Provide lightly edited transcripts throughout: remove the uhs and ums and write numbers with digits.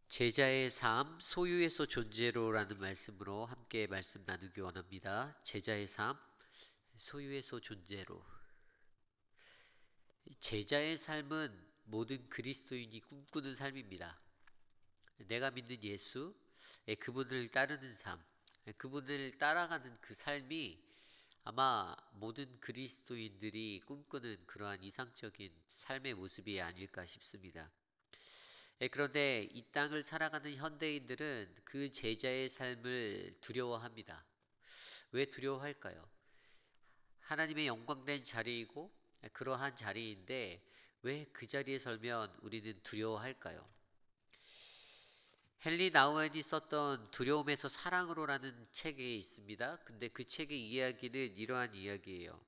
제자의 삶, 소유에서 존재로라는 말씀으로 함께 말씀 나누기 원합니다. 제자의 삶, 소유에서 존재로. 제자의 삶은 모든 그리스도인이 꿈꾸는 삶입니다. 내가 믿는 예수, 그분을 따르는 삶, 그분을 따라가는 그 삶이 아마 모든 그리스도인들이 꿈꾸는 그러한 이상적인 삶의 모습이 아닐까 싶습니다. 그런데 이 땅을 살아가는 현대인들은 그 제자의 삶을 두려워합니다. 왜 두려워할까요? 하나님의 영광된 자리이고 그러한 자리인데 왜 그 자리에 설면 우리는 두려워할까요? 헨리 나우엔이 썼던 두려움에서 사랑으로라는 책이 있습니다. 근데 그 책의 이야기는 이러한 이야기예요.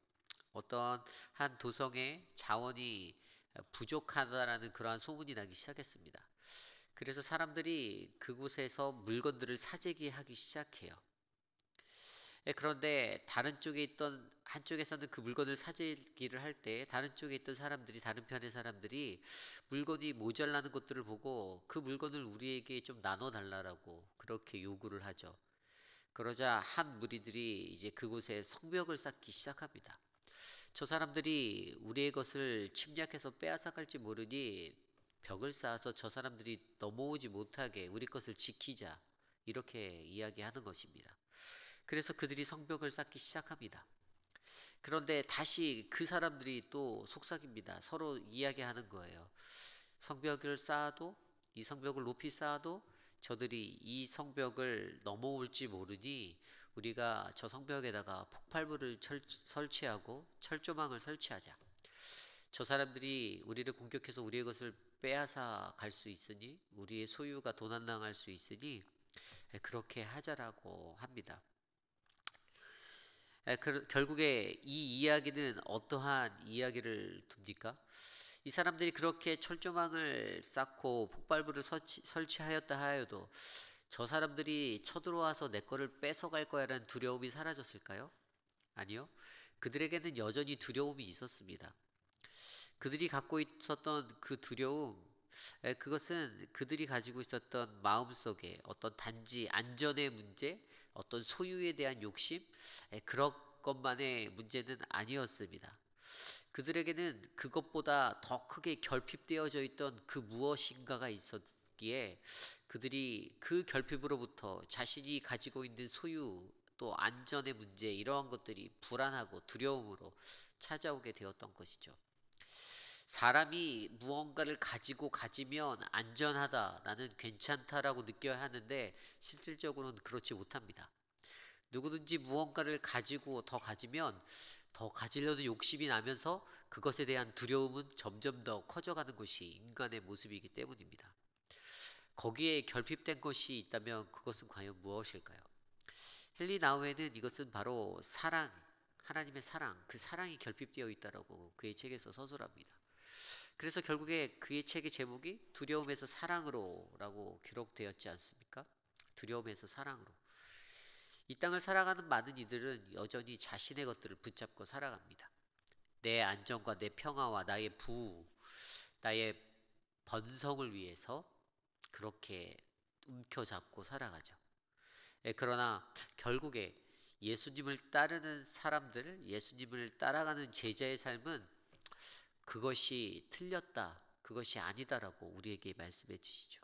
어떤 한 도성에 자원이 부족하다라는 그러한 소문이 나기 시작했습니다. 그래서 사람들이 그곳에서 물건들을 사재기 하기 시작해요. 그런데 다른 쪽에 있던 한쪽에서는 그 물건을 사재기를 할 때 다른 쪽에 있던 사람들이 다른 편의 사람들이 물건이 모자라는 것들을 보고 그 물건을 우리에게 좀 나눠 달라라고 그렇게 요구를 하죠. 그러자 한 무리들이 이제 그곳에 성벽을 쌓기 시작합니다. 저 사람들이 우리의 것을 침략해서 빼앗아 갈지 모르니 벽을 쌓아서 저 사람들이 넘어오지 못하게 우리 것을 지키자. 이렇게 이야기하는 것입니다. 그래서 그들이 성벽을 쌓기 시작합니다. 그런데 다시 그 사람들이 또 속삭입니다. 서로 이야기하는 거예요. 성벽을 쌓아도 이 성벽을 높이 쌓아도 저들이 이 성벽을 넘어올지 모르니 우리가 저 성벽에다가 폭발물을 설치하고 철조망을 설치하자. 저 사람들이 우리를 공격해서 우리의 것을 빼앗아 갈 수 있으니 우리의 소유가 도난당할 수 있으니 그렇게 하자라고 합니다. 결국에 이 이야기는 어떠한 이야기를 둡니까? 이 사람들이 그렇게 철조망을 쌓고 폭발물을 설치하였다 하여도 저 사람들이 쳐들어와서 내 거를 뺏어갈 거야라는 두려움이 사라졌을까요? 아니요. 그들에게는 여전히 두려움이 있었습니다. 그들이 갖고 있었던 그 두려움, 그것은 그들이 가지고 있었던 마음속에 어떤 단지 안전의 문제, 어떤 소유에 대한 욕심, 그런 것만의 문제는 아니었습니다. 그들에게는 그것보다 더 크게 결핍되어져 있던 그 무엇인가가 있었기에 그들이 그 결핍으로부터 자신이 가지고 있는 소유 또 안전의 문제 이러한 것들이 불안하고 두려움으로 찾아오게 되었던 것이죠. 사람이 무언가를 가지면 안전하다, 나는 괜찮다라고 느껴야 하는데 실질적으로는 그렇지 못합니다. 누구든지 무언가를 가지고 더 가지면 더 가지려는 욕심이 나면서 그것에 대한 두려움은 점점 더 커져가는 것이 인간의 모습이기 때문입니다. 거기에 결핍된 것이 있다면 그것은 과연 무엇일까요? 헨리 나우에는 이것은 바로 사랑, 하나님의 사랑, 그 사랑이 결핍되어 있다라고 그의 책에서 서술합니다. 그래서 결국에 그의 책의 제목이 두려움에서 사랑으로라고 기록되었지 않습니까? 두려움에서 사랑으로. 이 땅을 살아가는 많은 이들은 여전히 자신의 것들을 붙잡고 살아갑니다. 내 안전과 내 평화와 나의 나의 번성을 위해서 그렇게 움켜잡고 살아가죠. 그러나 결국에 예수님을 따르는 사람들, 예수님을 따라가는 제자의 삶은 그것이 틀렸다, 그것이 아니다라고 우리에게 말씀해 주시죠.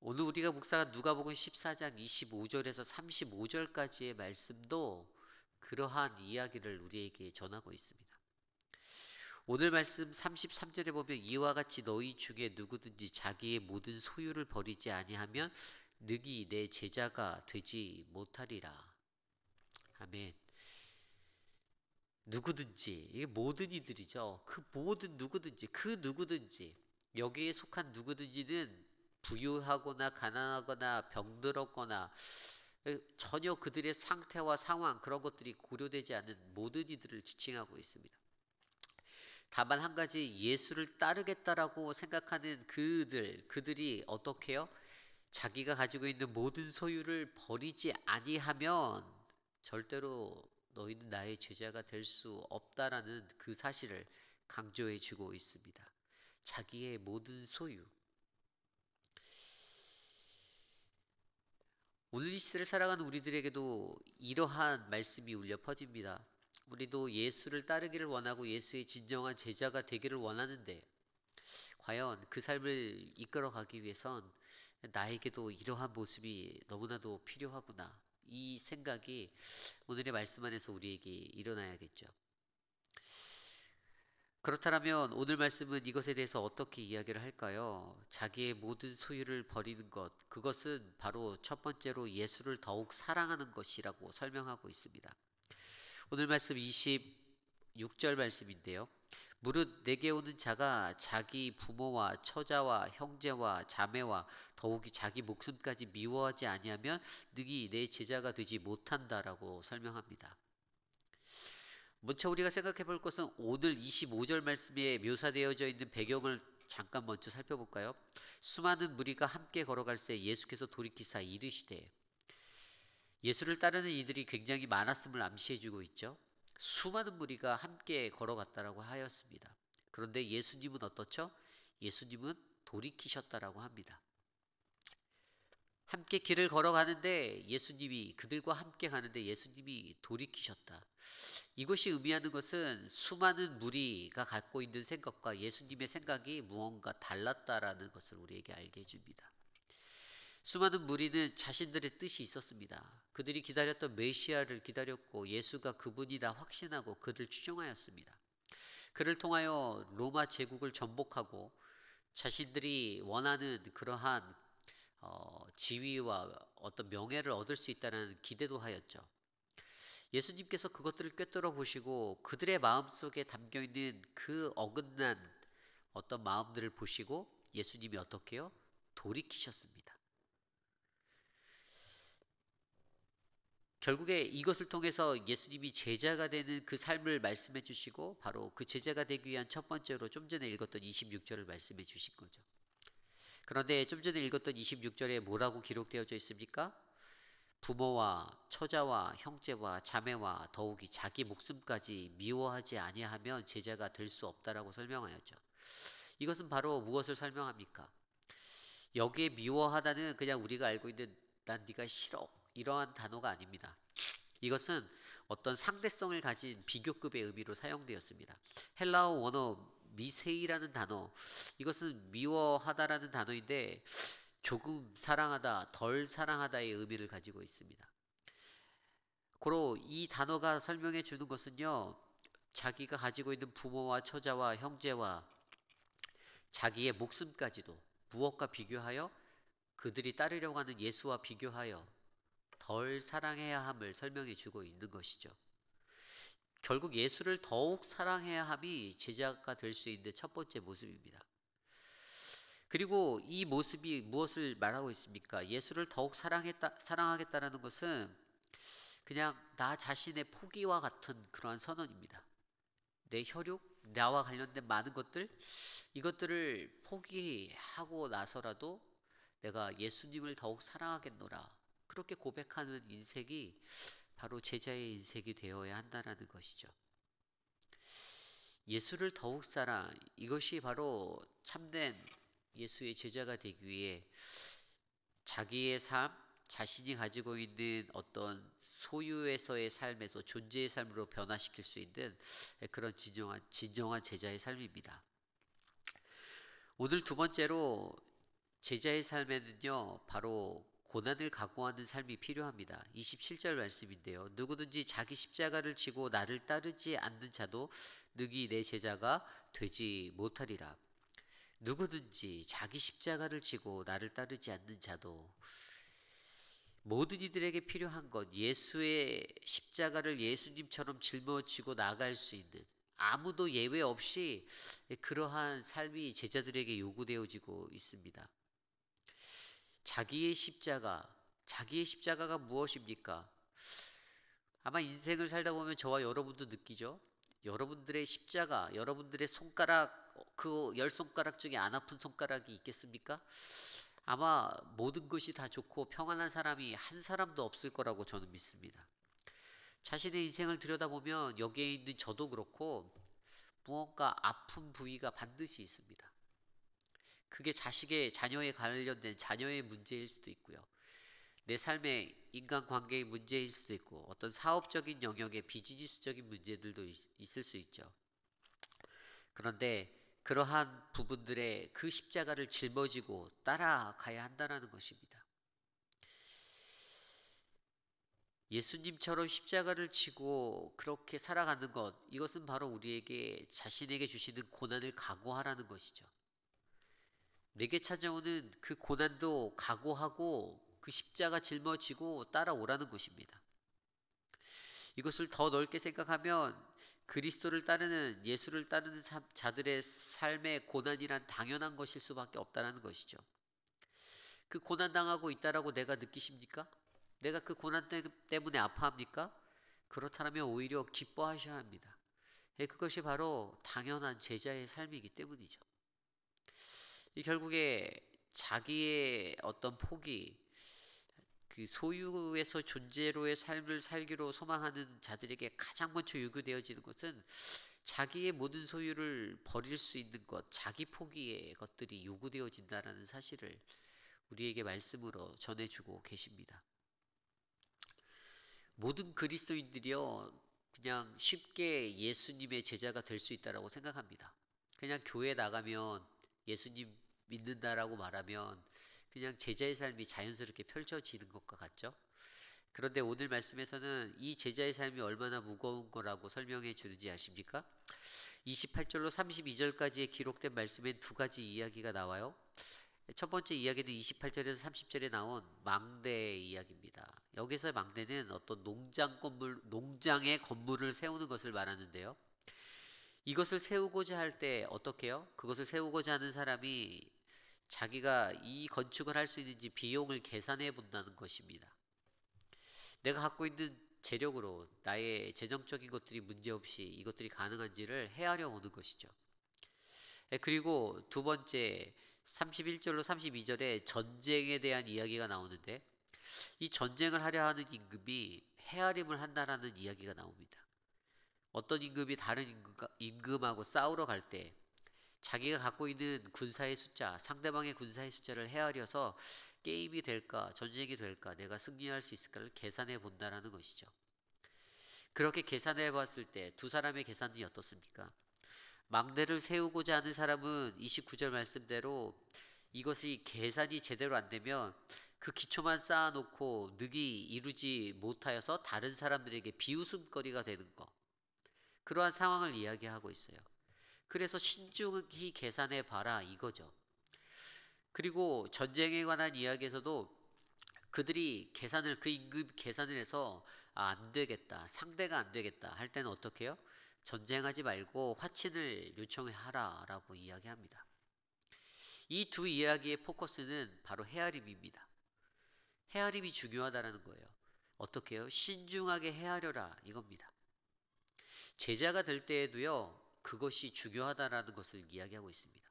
오늘 우리가 묵상한 누가복음 14장 25절에서 35절까지의 말씀도 그러한 이야기를 우리에게 전하고 있습니다. 오늘 말씀 33절에 보면 이와 같이 너희 중에 누구든지 자기의 모든 소유를 버리지 아니하면 능히 내 제자가 되지 못하리라. 아멘. 누구든지, 이게 모든 이들이죠. 그 모든 누구든지, 그 누구든지, 여기에 속한 누구든지는 부유하거나 가난하거나 병들었거나 전혀 그들의 상태와 상황 그런 것들이 고려되지 않는 모든 이들을 지칭하고 있습니다. 다만 한 가지 예수를 따르겠다라고 생각하는 그들이 어떻게 해요? 자기가 가지고 있는 모든 소유를 버리지 아니하면 절대로 너희는 나의 제자가 될 수 없다라는 그 사실을 강조해 주고 있습니다. 자기의 모든 소유. 오늘 이 시대를 살아가는 우리들에게도 이러한 말씀이 울려 퍼집니다. 우리도 예수를 따르기를 원하고 예수의 진정한 제자가 되기를 원하는데 과연 그 삶을 이끌어가기 위해선 나에게도 이러한 모습이 너무나도 필요하구나. 이 생각이 오늘의 말씀 안에서 우리에게 일어나야겠죠. 그렇다면 오늘 말씀은 이것에 대해서 어떻게 이야기를 할까요? 자기의 모든 소유를 버리는 것, 그것은 바로 첫 번째로 예수를 더욱 사랑하는 것이라고 설명하고 있습니다. 오늘 말씀 26절 말씀인데요. 무릇 내게 오는 자가 자기 부모와 처자와 형제와 자매와 더욱이 자기 목숨까지 미워하지 아니하면 능히 내 제자가 되지 못한다라고 설명합니다. 먼저 우리가 생각해 볼 것은 오늘 25절 말씀에 묘사되어져 있는 배경을 잠깐 먼저 살펴볼까요? 수많은 무리가 함께 걸어갈새 예수께서 돌이키사 이르시되, 예수를 따르는 이들이 굉장히 많았음을 암시해주고 있죠. 수많은 무리가 함께 걸어갔다라고 하였습니다. 그런데 예수님은 어떻죠? 예수님은 돌이키셨다라고 합니다. 함께 길을 걸어가는데 예수님이, 그들과 함께 가는데 예수님이 돌이키셨다. 이것이 의미하는 것은 수많은 무리가 갖고 있는 생각과 예수님의 생각이 무언가 달랐다라는 것을 우리에게 알게 해줍니다. 수많은 무리는 자신들의 뜻이 있었습니다. 그들이 기다렸던 메시아를 기다렸고 예수가 그분이다 확신하고 그를 추종하였습니다. 그를 통하여 로마 제국을 전복하고 자신들이 원하는 그러한 지위와 어떤 명예를 얻을 수 있다는 기대도 하였죠. 예수님께서 그것들을 꿰뚫어 보시고 그들의 마음속에 담겨있는 그 어긋난 어떤 마음들을 보시고 예수님이 어떻게 해요? 돌이키셨습니다. 결국에 이것을 통해서 예수님이 제자가 되는 그 삶을 말씀해 주시고 바로 그 제자가 되기 위한 첫 번째로 좀 전에 읽었던 26절을 말씀해 주신 거죠. 그런데 좀 전에 읽었던 26절에 뭐라고 기록되어져 있습니까? 부모와 처자와 형제와 자매와 더욱이 자기 목숨까지 미워하지 아니하면 제자가 될 수 없다라고 설명하였죠. 이것은 바로 무엇을 설명합니까? 여기에 미워하다는 그냥 우리가 알고 있는 난 네가 싫어 이러한 단어가 아닙니다. 이것은 어떤 상대성을 가진 비교급의 의미로 사용되었습니다. 헬라어 원어 미세이라는 단어, 이것은 미워하다라는 단어인데 조금 사랑하다, 덜 사랑하다의 의미를 가지고 있습니다. 고로 이 단어가 설명해 주는 것은요, 자기가 가지고 있는 부모와 처자와 형제와 자기의 목숨까지도 무엇과 비교하여 그들이 따르려고 하는 예수와 비교하여 덜 사랑해야 함을 설명해 주고 있는 것이죠. 결국 예수를 더욱 사랑해야 함이 제자가 될 수 있는 첫 번째 모습입니다. 그리고 이 모습이 무엇을 말하고 있습니까? 예수를 더욱 사랑하겠다라는 것은 그냥 나 자신의 포기와 같은 그러한 선언입니다. 내 혈육, 나와 관련된 많은 것들, 이것들을 포기하고 나서라도 내가 예수님을 더욱 사랑하겠노라. 그렇게 고백하는 인생이 바로 제자의 인생이 되어야 한다는 것이죠. 예수를 더욱 사랑, 이것이 바로 참된 예수의 제자가 되기 위해 자기의 삶, 자신이 가지고 있는 어떤 소유에서의 삶에서 존재의 삶으로 변화시킬 수 있는 그런 진정한 제자의 삶입니다. 오늘 두 번째로 제자의 삶에는요, 바로 고난을 각오하는 삶이 필요합니다. 27절 말씀인데요. 누구든지 자기 십자가를 지고 나를 따르지 않는 자도 능히 내 제자가 되지 못하리라. 누구든지 자기 십자가를 지고 나를 따르지 않는 자도, 모든 이들에게 필요한 것, 예수의 십자가를 예수님처럼 짊어지고 나갈 수 있는, 아무도 예외 없이 그러한 삶이 제자들에게 요구되어지고 있습니다. 자기의 십자가가 무엇입니까? 아마 인생을 살다 보면 저와 여러분도 느끼죠. 여러분들의 십자가, 여러분들의 손가락, 그 10손가락 중에 안 아픈 손가락이 있겠습니까? 아마 모든 것이 다 좋고 평안한 사람이 한 사람도 없을 거라고 저는 믿습니다. 자신의 인생을 들여다보면 여기에 있는 저도 그렇고 무언가 아픈 부위가 반드시 있습니다. 그게 자녀에 관련된 자녀의 문제일 수도 있고요. 내 삶의 인간관계의 문제일 수도 있고 어떤 사업적인 영역의 비즈니스적인 문제들도 있을 수 있죠. 그런데 그러한 부분들에 그 십자가를 짊어지고 따라가야 한다는 것입니다. 예수님처럼 십자가를 지고 그렇게 살아가는 것, 이것은 바로 우리에게 자신에게 주시는 고난을 각오하라는 것이죠. 내게 찾아오는 그 고난도 각오하고 그 십자가 짊어지고 따라오라는 것입니다. 이것을 더 넓게 생각하면 그리스도를 따르는, 예수를 따르는 자들의 삶의 고난이란 당연한 것일 수밖에 없다는 것이죠. 그 고난 당하고 있다라고 내가 느끼십니까? 내가 그 고난 때문에 아파합니까? 그렇다면 오히려 기뻐하셔야 합니다. 그것이 바로 당연한 제자의 삶이기 때문이죠. 결국에 자기의 어떤 포기, 그 소유에서 존재로의 삶을 살기로 소망하는 자들에게 가장 먼저 요구되어지는 것은 자기의 모든 소유를 버릴 수 있는 것, 자기 포기의 것들이 요구되어진다라는 사실을 우리에게 말씀으로 전해주고 계십니다. 모든 그리스도인들이요, 그냥 쉽게 예수님의 제자가 될 수 있다라고 생각합니다. 그냥 교회 나가면 예수님 믿는다라고 말하면 그냥 제자의 삶이 자연스럽게 펼쳐지는 것과 같죠. 그런데 오늘 말씀에서는 이 제자의 삶이 얼마나 무거운 거라고 설명해 주는지 아십니까? 28절로 32절까지의 기록된 말씀엔 두 가지 이야기가 나와요. 첫 번째 이야기는 28절에서 30절에 나온 망대의 이야기입니다. 여기서 망대는 어떤 농장의 건물을 세우는 것을 말하는데요. 이것을 세우고자 할 때 어떻게 해요? 그것을 세우고자 하는 사람이 자기가 이 건축을 할 수 있는지 비용을 계산해 본다는 것입니다. 내가 갖고 있는 재력으로 나의 재정적인 것들이 문제없이 이것들이 가능한지를 헤아려 보는 것이죠. 그리고 두 번째 31절로 32절에 전쟁에 대한 이야기가 나오는데, 이 전쟁을 하려 하는 임금이 헤아림을 한다라는 이야기가 나옵니다. 어떤 임금이 다른 임금하고 싸우러 갈 때 자기가 갖고 있는 군사의 숫자, 상대방의 군사의 숫자를 헤아려서 게임이 될까, 전쟁이 될까, 내가 승리할 수 있을까를 계산해 본다라는 것이죠. 그렇게 계산해 봤을 때 두 사람의 계산이 어떻습니까? 망대를 세우고자 하는 사람은 29절 말씀대로 이것이 계산이 제대로 안 되면 그 기초만 쌓아놓고 득이 이루지 못하여서 다른 사람들에게 비웃음거리가 되는 것, 그러한 상황을 이야기하고 있어요. 그래서 신중히 계산해 봐라 이거죠. 그리고 전쟁에 관한 이야기에서도 그들이 그 임금 계산을 해서 안 되겠다, 상대가 안 되겠다 할 때는 어떻게 해요? 전쟁하지 말고 화친을 요청하라 라고 이야기합니다. 이 두 이야기의 포커스는 바로 헤아림입니다. 헤아림이 중요하다는 거예요. 어떻게 해요? 신중하게 헤아려라 이겁니다. 제자가 될 때에도요, 그것이 중요하다라는 것을 이야기하고 있습니다.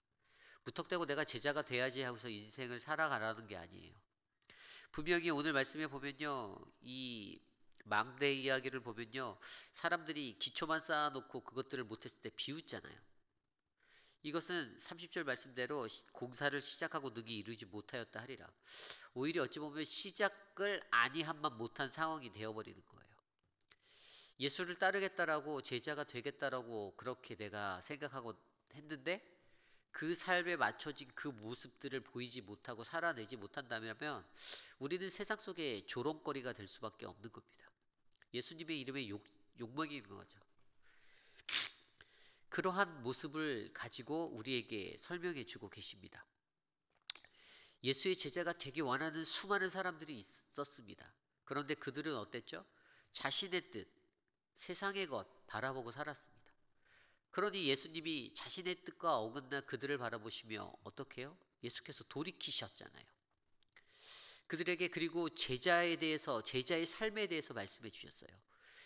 무턱대고 내가 제자가 돼야지 하고서 인생을 살아가라는 게 아니에요. 분명히 오늘 말씀에 보면요, 이 망대 이야기를 보면요, 사람들이 기초만 쌓아놓고 그것들을 못했을 때 비웃잖아요. 이것은 30절 말씀대로 공사를 시작하고 능히 이루지 못하였다 하리라. 오히려 어찌 보면 시작을 아니함만 못한 상황이 되어버리는 거예요. 예수를 따르겠다라고, 제자가 되겠다라고 그렇게 내가 생각하고 했는데 그 삶에 맞춰진 그 모습들을 보이지 못하고 살아내지 못한다면 우리는 세상 속에 조롱거리가 될 수밖에 없는 겁니다. 예수님의 이름에 욕먹이는 거죠. 그러한 모습을 가지고 우리에게 설명해 주고 계십니다. 예수의 제자가 되기 원하는 수많은 사람들이 있었습니다. 그런데 그들은 어땠죠? 자신의 뜻, 세상의 것 바라보고 살았습니다. 그러니 예수님이 자신의 뜻과 어긋난 그들을 바라보시며 어떻게 해요? 예수께서 돌이키셨잖아요. 그들에게 그리고 제자에 대해서, 제자의 삶에 대해서 말씀해 주셨어요.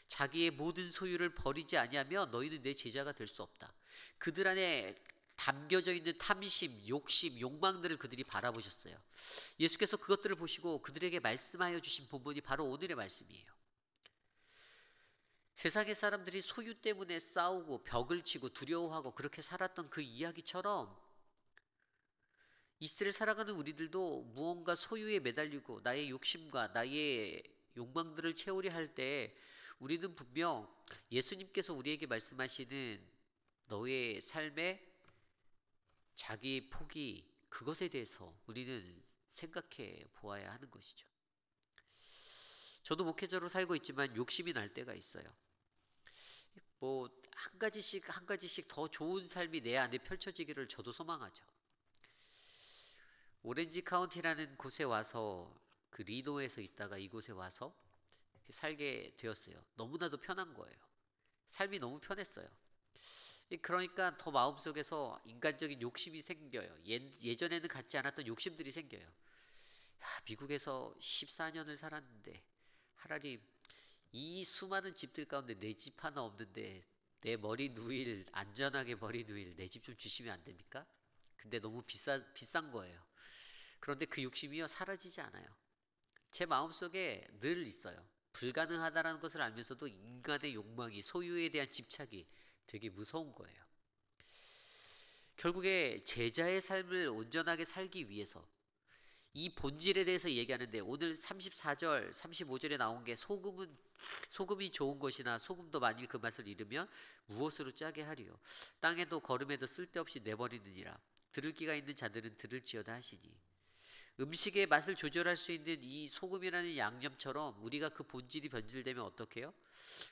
자기의 모든 소유를 버리지 아니하면 너희는 내 제자가 될 수 없다. 그들 안에 담겨져 있는 탐심, 욕심, 욕망들을 그들이 바라보셨어요. 예수께서 그것들을 보시고 그들에게 말씀하여 주신 본문이 바로 오늘의 말씀이에요. 세상의 사람들이 소유 때문에 싸우고 벽을 치고 두려워하고 그렇게 살았던 그 이야기처럼 이 시대를 살아가는 우리들도 무언가 소유에 매달리고 나의 욕심과 나의 욕망들을 채우려 할 때 우리는 분명 예수님께서 우리에게 말씀하시는 너의 삶의 자기 포기, 그것에 대해서 우리는 생각해 보아야 하는 것이죠. 저도 목회자로 살고 있지만 욕심이 날 때가 있어요. 뭐 한 가지씩 한 가지씩 더 좋은 삶이 내 안에 펼쳐지기를 저도 소망하죠. 오렌지 카운티라는 곳에 와서 그 리노에서 있다가 이곳에 와서 이렇게 살게 되었어요. 너무나도 편한 거예요. 삶이 너무 편했어요. 그러니까 더 마음속에서 인간적인 욕심이 생겨요. 예전에는 갖지 않았던 욕심들이 생겨요. 야, 미국에서 14년을 살았는데 하나님, 이 수많은 집들 가운데 내 집 하나 없는데 내 머리 누일, 안전하게 머리 누일 내 집 좀 주시면 안 됩니까? 근데 너무 비싼 거예요. 그런데 그 욕심이요 사라지지 않아요. 제 마음속에 늘 있어요. 불가능하다는 것을 알면서도 인간의 욕망이, 소유에 대한 집착이 되게 무서운 거예요. 결국에 제자의 삶을 온전하게 살기 위해서 이 본질에 대해서 얘기하는데, 오늘 34절, 35절에 나온 게 소금이 좋은 것이나 소금도 만일 그 맛을 잃으면 무엇으로 짜게 하리요. 땅에도 거름에도 쓸데없이 내버리느니라. 들을 귀가 있는 자들은 들을지어다 하시니. 음식의 맛을 조절할 수 있는 이 소금이라는 양념처럼 우리가 그 본질이 변질되면 어떡해요?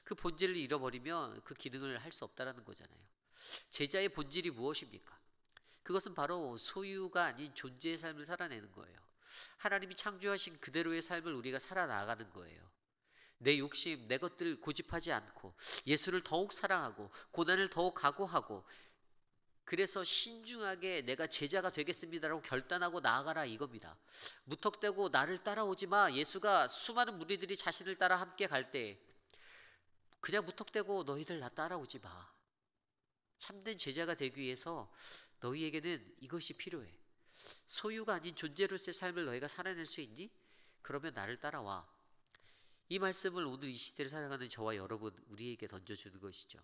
그 본질을 잃어버리면 그 기능을 할 수 없다라는 거잖아요. 제자의 본질이 무엇입니까? 그것은 바로 소유가 아닌 존재의 삶을 살아내는 거예요. 하나님이 창조하신 그대로의 삶을 우리가 살아나가는 거예요. 내 욕심, 내 것들을 고집하지 않고 예수를 더욱 사랑하고 고난을 더욱 각오하고, 그래서 신중하게 내가 제자가 되겠습니다라고 결단하고 나아가라 이겁니다. 무턱대고 나를 따라오지 마. 예수가 수많은 무리들이 자신을 따라 함께 갈 때 그냥 무턱대고 너희들 나 따라오지 마. 참된 제자가 되기 위해서 너희에게는 이것이 필요해. 소유가 아닌 존재로서의 삶을 너희가 살아낼 수 있니? 그러면 나를 따라와. 이 말씀을 오늘 이 시대를 살아가는 저와 여러분, 우리에게 던져주는 것이죠.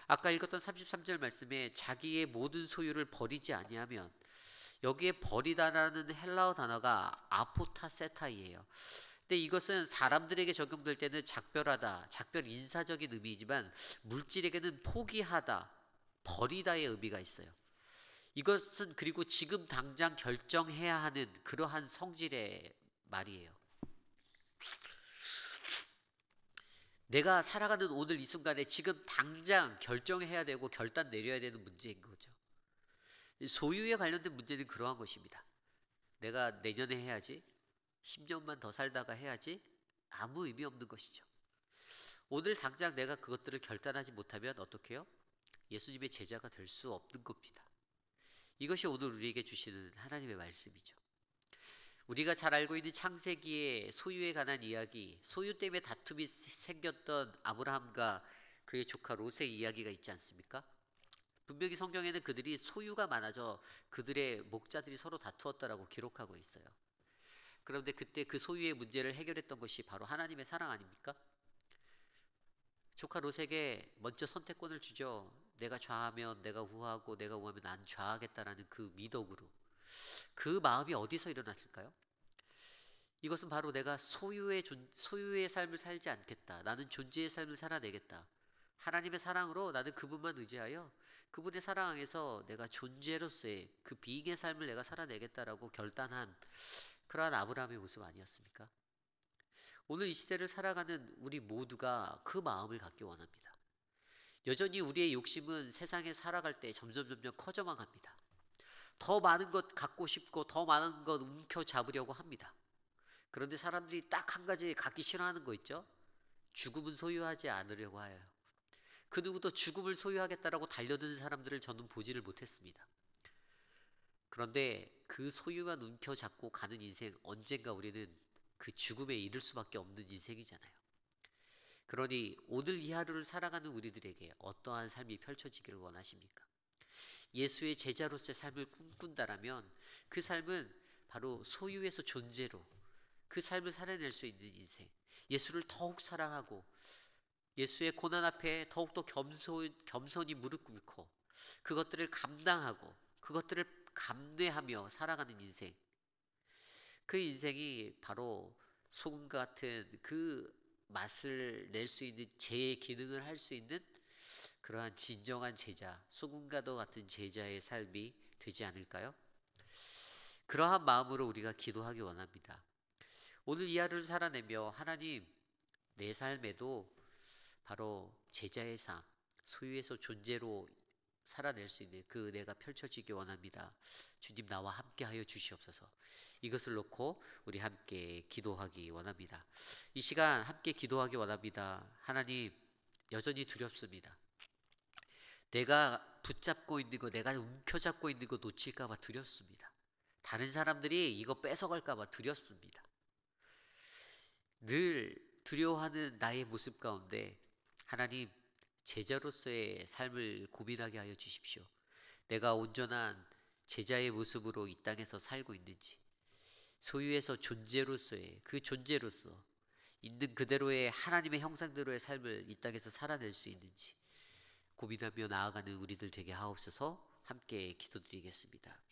아까 읽었던 33절 말씀에 자기의 모든 소유를 버리지 아니하면, 여기에 버리다라는 헬라어 단어가 아포타세타이예요. 근데 이것은 사람들에게 적용될 때는 작별하다, 작별 인사적인 의미이지만 물질에게는 포기하다, 버리다의 의미가 있어요. 이것은 그리고 지금 당장 결정해야 하는 그러한 성질의 말이에요. 내가 살아가는 오늘 이 순간에 지금 당장 결정해야 되고 결단 내려야 되는 문제인 거죠. 소유에 관련된 문제는 그러한 것입니다. 내가 내년에 해야지, 10년만 더 살다가 해야지, 아무 의미 없는 것이죠. 오늘 당장 내가 그것들을 결단하지 못하면 어떻게 해요? 예수님의 제자가 될 수 없는 겁니다. 이것이 오늘 우리에게 주시는 하나님의 말씀이죠. 우리가 잘 알고 있는 창세기의 소유에 관한 이야기, 소유 때문에 다툼이 생겼던 아브라함과 그의 조카 롯의 이야기가 있지 않습니까? 분명히 성경에는 그들이 소유가 많아져 그들의 목자들이 서로 다투었다라고 기록하고 있어요. 그런데 그때 그 소유의 문제를 해결했던 것이 바로 하나님의 사랑 아닙니까? 조카 롯에게 먼저 선택권을 주죠. 내가 좌하면 내가 우하고 내가 우하면 난 좌하겠다라는 그 미덕으로. 그 마음이 어디서 일어났을까요? 이것은 바로 내가 소유의 삶을 살지 않겠다. 나는 존재의 삶을 살아내겠다. 하나님의 사랑으로 나는 그분만 의지하여 그분의 사랑 안에서 내가 존재로서의 그 비잉의 삶을 내가 살아내겠다라고 결단한 그러한 아브라함의 모습 아니었습니까? 오늘 이 시대를 살아가는 우리 모두가 그 마음을 갖기 원합니다. 여전히 우리의 욕심은 세상에 살아갈 때 점점 커져만 갑니다. 더 많은 것 갖고 싶고 더 많은 것 움켜잡으려고 합니다. 그런데 사람들이 딱 한 가지 갖기 싫어하는 거 있죠? 죽음은 소유하지 않으려고 해요. 그 누구도 죽음을 소유하겠다라고 달려드는 사람들을 저는 보지를 못했습니다. 그런데 그 소유만 움켜잡고 가는 인생, 언젠가 우리는 그 죽음에 이를 수밖에 없는 인생이잖아요. 그러니 오늘 이 하루를 살아가는 우리들에게 어떠한 삶이 펼쳐지기를 원하십니까? 예수의 제자로서의 삶을 꿈꾼다라면 그 삶은 바로 소유에서 존재로 그 삶을 살아낼 수 있는 인생, 예수를 더욱 사랑하고 예수의 고난 앞에 더욱더 겸손히 무릎 꿇고 그것들을 감당하고 그것들을 감내하며 살아가는 인생. 그 인생이 바로 소금 같은 그 맛을 낼 수 있는 제 기능을 할 수 있는 그러한 진정한 제자, 소금과도 같은 제자의 삶이 되지 않을까요? 그러한 마음으로 우리가 기도하기 원합니다. 오늘 이 하루를 살아내며 하나님, 내 삶에도 바로 제자의 삶, 소유에서 존재로 살아낼 수 있는 그 내가 펼쳐지기 원합니다. 주님, 나와 함께 하여 주시옵소서. 이것을 놓고 우리 함께 기도하기 원합니다. 이 시간 함께 기도하기 원합니다. 하나님, 여전히 두렵습니다. 내가 붙잡고 있는 거, 내가 움켜잡고 있는 거 놓칠까 봐 두렵습니다. 다른 사람들이 이거 뺏어갈까 봐 두렵습니다. 늘 두려워하는 나의 모습 가운데 하나님, 제자로서의 삶을 고민하게 하여 주십시오. 내가 온전한 제자의 모습으로 이 땅에서 살고 있는지, 소유에서 존재로서의 그 존재로서 있는 그대로의 하나님의 형상대로의 삶을 이 땅에서 살아낼 수 있는지 고민하며 나아가는 우리들 되게 하옵소서. 함께 기도드리겠습니다.